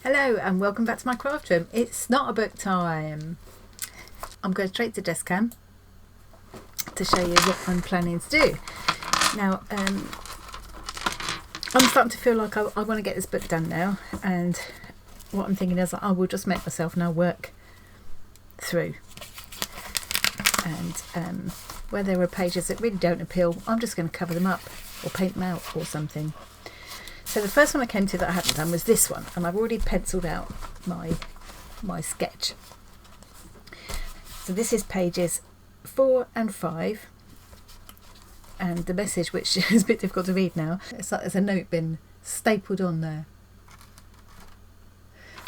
Hello and welcome back to my craft room. It's Snotter Book time. I'm going straight to desk cam to show you what I'm planning to do. Now, I'm starting to feel like I want to get this book done now, and what I'm thinking is I will just make myself now work through. And where there are pages that really don't appeal, I'm just going to cover them up or paint them out or something. So the first one I came to that I hadn't done was this one, and I've already penciled out my sketch. So this is pages 4 and 5, and the message, which is a bit difficult to read now, it's like there's a note been stapled on there.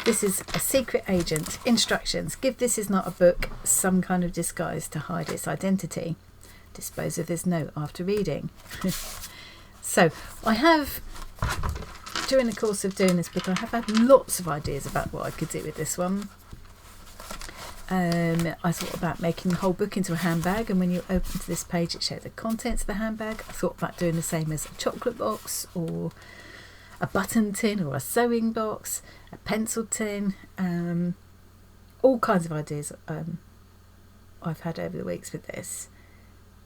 This is a secret agent. Instructions. Give This Is Not a Book some kind of disguise to hide its identity. Dispose of this note after reading. So I have, during the course of doing this book, I have had lots of ideas about what I could do with this one. I thought about making the whole book into a handbag, and when you open to this page it shows the contents of the handbag. I thought about doing the same as a chocolate box or a button tin or a sewing box, a pencil tin, all kinds of ideas I've had over the weeks with this.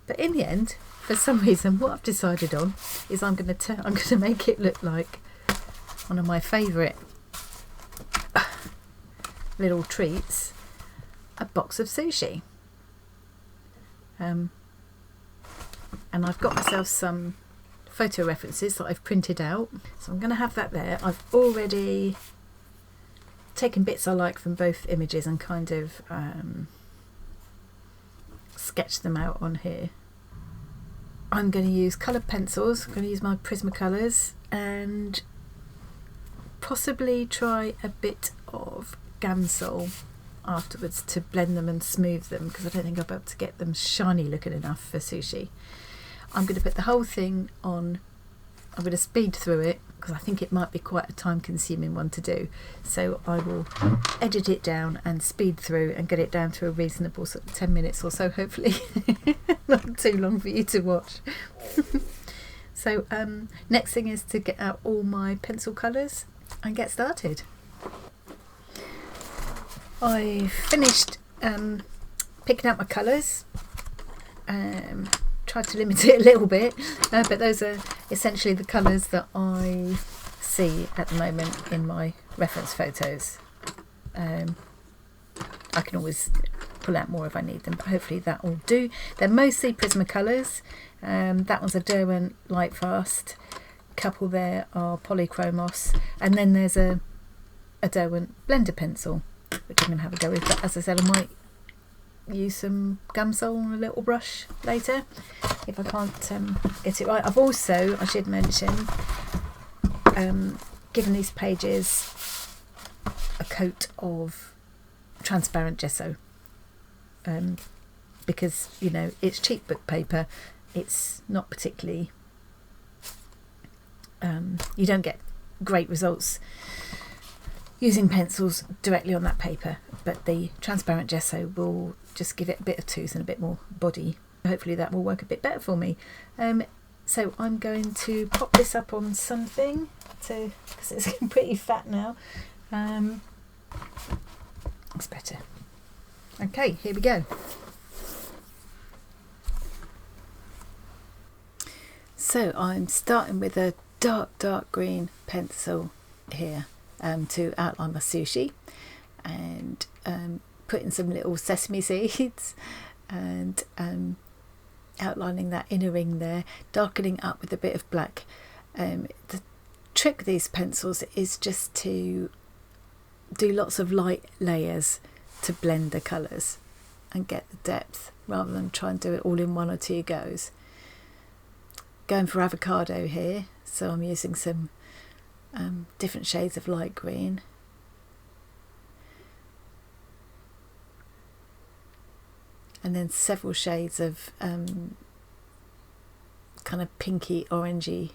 But in the end, for some reason, what I've decided on is I'm going to make it look like one of my favourite little treats, a box of sushi. And I've got myself some photo references that I've printed out, so I'm going to have that there. I've already taken bits I like from both images and kind of sketched them out on here. I'm going to use coloured pencils. I'm going to use my Prismacolors and possibly try a bit of gamsol afterwards to blend them and smooth them, because I don't think I'll be able to get them shiny looking enough for sushi. I'm going to put the whole thing on. I'm going to speed through it because I think it might be quite a time consuming one to do, so I will edit it down and speed through and get it down to a reasonable sort of 10 minutes or so, hopefully. Not too long for you to watch. So next thing is to get out all my pencil colours and get started. I finished picking out my colours. Tried to limit it a little bit, but those are essentially the colours that I see at the moment in my reference photos. I can always pull out more if I need them, but hopefully that will do. They're mostly Prismacolors. That one's a Derwent Lightfast. A couple there are Polychromos, and then there's a Derwent blender pencil, which I'm going to have a go with. But as I said, I might use some gamsol on a little brush later if I can't get it right. I've also, I should mention, given these pages a coat of transparent gesso, because, you know, it's cheap book paper. It's not particularly you don't get great results using pencils directly on that paper, but the transparent gesso will just give it a bit of tooth and a bit more body. Hopefully that will work a bit better for me. So I'm going to pop this up on something because it's pretty fat now. It's better. Okay, here we go. So I'm starting with a dark green pencil here to outline my sushi, and putting some little sesame seeds and outlining that inner ring there, darkening up with a bit of black. The trick with these pencils is just to do lots of light layers to blend the colours and get the depth, rather than try and do it all in one or two goes. Going for avocado here, so I'm using some different shades of light green. And then several shades of kind of pinky orangey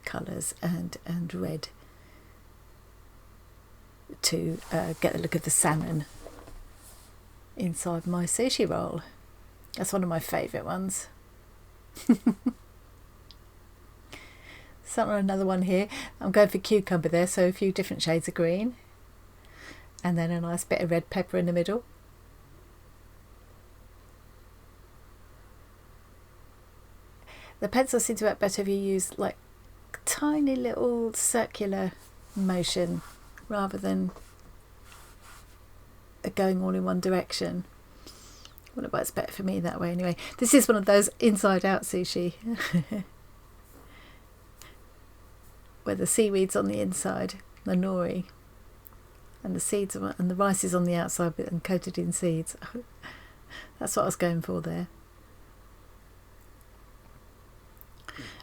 colours and red to get the look of the salmon inside my sushi roll. That's one of my favourite ones. So another one here. I'm going for cucumber there, so a few different shades of green. and then a nice bit of red pepper in the middle. The pencil seems to work better if you use like tiny little circular motion rather than going all in one direction. Well, it works better for me that way anyway. This is one of those inside out sushi where the seaweed's on the inside, the nori, and the seeds and the rice is on the outside and coated in seeds. That's what I was going for there.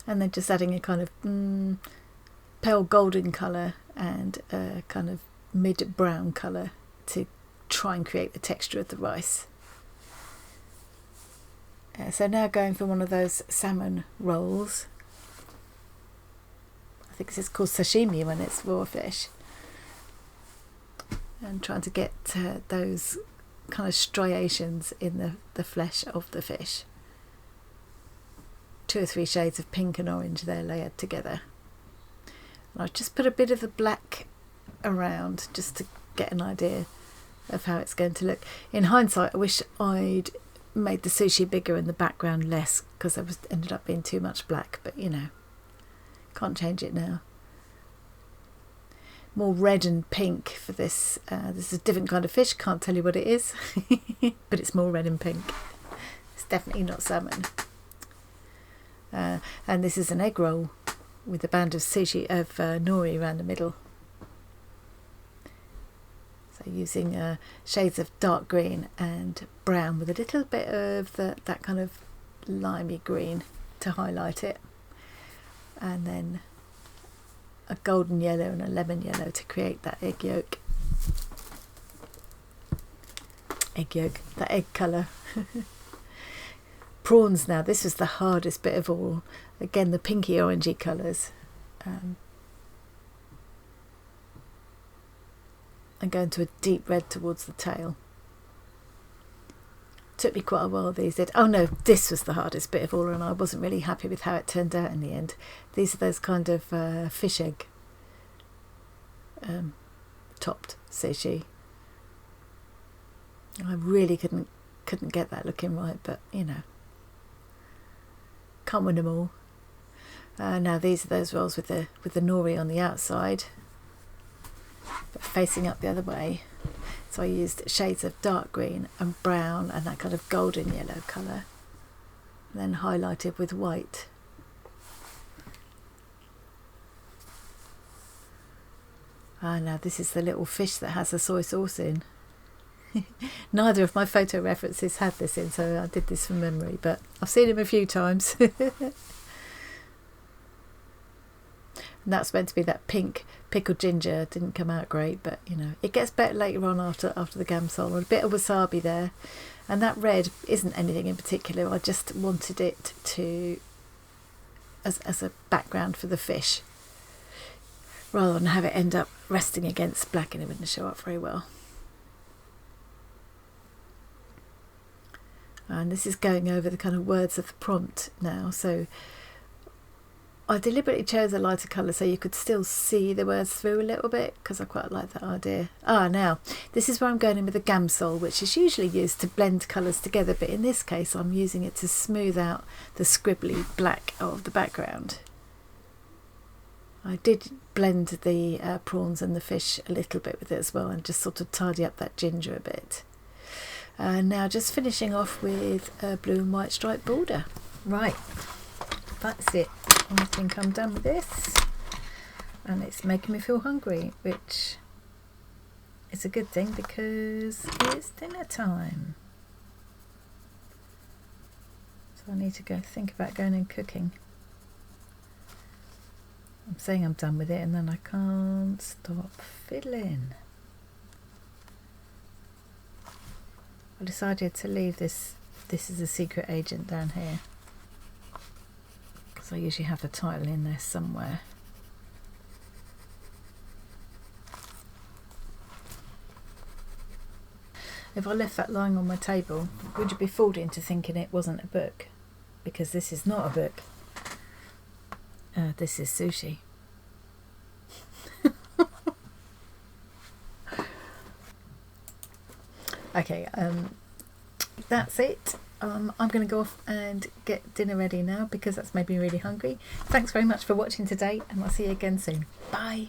And then just adding a kind of pale golden colour and a kind of mid brown colour to try and create the texture of the rice. So now going for one of those salmon rolls. I think this is called sashimi when it's raw fish. And trying to get those kind of striations in the flesh of the fish. 2 or 3 shades of pink and orange there layered together. And I've just put a bit of the black around just to get an idea of how it's going to look. In hindsight, I wish I'd made the sushi bigger and the background less, because there ended up being too much black, but you know, can't change it now. More red and pink for this. This is a different kind of fish, can't tell you what it is, but it's more red and pink. It's definitely not salmon. And this is an egg roll with a band of sushi of nori around the middle. So using shades of dark green and brown with a little bit of that kind of limey green to highlight it, and then a golden yellow and a lemon yellow to create that egg yolk, that egg colour. Prawns now, this was the hardest bit of all. Again, the pinky orangey colours. And going to a deep red towards the tail. Took me quite a while, these did. Oh no, this was the hardest bit of all, and I wasn't really happy with how it turned out in the end. These are those kind of fish egg topped sushi. I really couldn't get that looking right, but you know, can't win them all. Now these are those rolls with the nori on the outside, but facing up the other way. So I used shades of dark green and brown and that kind of golden yellow colour, then highlighted with white. Now this is the little fish that has the soy sauce in. Neither of my photo references had this in, so I did this from memory, but I've seen him a few times. And that's meant to be that pink pickled ginger. Didn't come out great, but you know, it gets better later on after the gamsol. And a bit of wasabi there, and that red isn't anything in particular. I just wanted it to as a background for the fish, rather than have it end up resting against black and it wouldn't show up very well. And this is going over the kind of words of the prompt now, so I deliberately chose a lighter colour so you could still see the words through a little bit, because I quite like that idea. Now this is where I'm going in with the gamsol, which is usually used to blend colours together, but in this case I'm using it to smooth out the scribbly black of the background. I did blend the prawns and the fish a little bit with it as well, and just sort of tidy up that ginger a bit. Now just finishing off with a blue and white striped border. Right, that's it. I think I'm done with this, and it's making me feel hungry, which is a good thing because it's dinner time. So I need to go think about going and cooking. I'm saying I'm done with it, and then I can't stop fiddling. I decided to leave this is a secret agent down here, because I usually have the title in there somewhere. If I left that lying on my table, would you be fooled into thinking it wasn't a book? Because this is not a book. This is sushi. Okay, that's it. I'm going to go off and get dinner ready now because that's made me really hungry. Thanks very much for watching today, and I'll see you again soon. Bye.